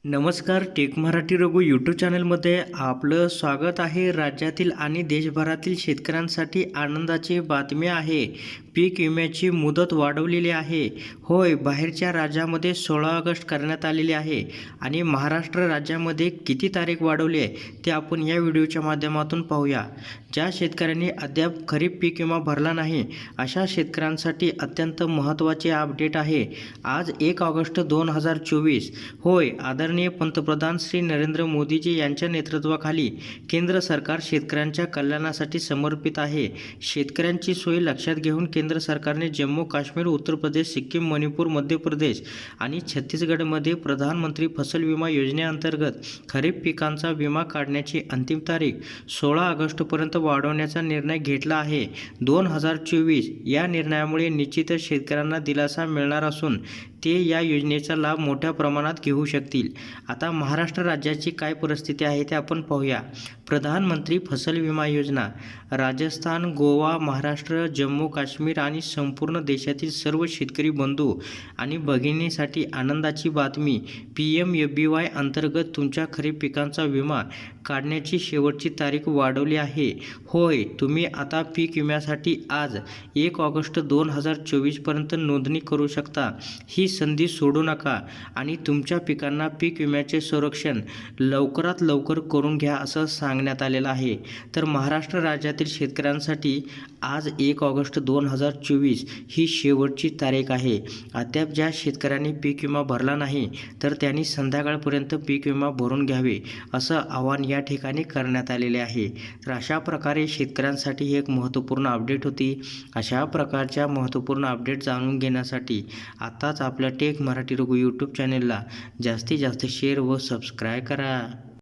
नमस्कार. Take Marathi Raghu YouTube चॅनलमध्ये आपलं स्वागत आहे. राज्यातील आणि देशभरातील शेतकऱ्यांसाठी आनंदाची बातमी आहे. पीक विम्याची मुदत वाढवलेली आहे. होय, बाहेरच्या राज्यामध्ये 16 ऑगस्ट करण्यात आलेली आहे आणि महाराष्ट्र राज्यामध्ये किती तारीख वाढवली आहे ते आपण या व्हिडिओच्या माध्यमातून पाहूया. ज्या शेतकऱ्यांनी अद्याप खरीप पीक विमा भरला नाही अशा शेतकऱ्यांसाठी अत्यंत महत्त्वाचे अपडेट आहे. आज 1 ऑगस्ट 2024. होय, आदरणीय पंतप्रधान श्री नरेंद्र मोदीजी यांच्या नेतृत्वाखाली केंद्र सरकार शेतकऱ्यांच्या कल्याणासाठी समर्पित आहे. शेतकऱ्यांची सोय लक्षात घेऊन केंद्र सरकारने जम्मू काश्मीर, उत्तर प्रदेश, सिक्कीम, मणिपूर, मध्य प्रदेश आणि छत्तीसगडमध्ये प्रधानमंत्री फसल विमा योजनेअंतर्गत खरीप पिकांचा विमा काढण्याची अंतिम तारीख 16 ऑगस्टपर्यंत वाढवण्याचा निर्णय घेतला आहे. 2024 या निर्णयामुळे निश्चितच शेतकऱ्यांना दिलासा मिळणार असून ते या योजनेचा लाभ मोठ्या प्रमाणात घेऊ शकतील. आता महाराष्ट्र राज्याची काय परिस्थिती आहे ते आपण पाहूया. प्रधानमंत्री फसल विमा योजना राजस्थान, गोवा, महाराष्ट्र, जम्मू काश्मीर आणि संपूर्ण देशातील सर्व शेतकरी बंधू आणि भगिनींसाठी आनंदाची बातमी. PMFBY अंतर्गत तुमच्या खरीप पिकांचा विमा काढण्याची शेवटची तारीख वाढवली आहे. होय, तुम्ही आता पीक विम्यासाठी आज 1 ऑगस्ट 2024 पर्यंत नोंदणी करू शकता. ही संधी सोडू नका आणि तुमच्या पिकांना पीक विम्याचे संरक्षण लवकरात लवकर करून घ्या असं सांगण्यात आलेलं आहे. तर महाराष्ट्र राज्यातील शेतकऱ्यांसाठी आज 1 ऑगस्ट 2024 ही शेवटची तारीख आहे. अद्याप ज्या शेतकऱ्यांनी पीक विमा भरला नाही तर त्यांनी संध्याकाळपर्यंत पीक विमा भरून घ्यावे असं आवाहन या ठिकाणी करण्यात आलेले आहे. तर अशा प्रकारे शेतकऱ्यांसाठी ही एक महत्त्वपूर्ण अपडेट होती. अशा प्रकारच्या महत्त्वपूर्ण अपडेट जाणून घेण्यासाठी आताच आपल्या टेक मराठी रघु यूट्यूब चॅनेलला जास्तीत जास्त शेअर व सबस्क्राईब करा.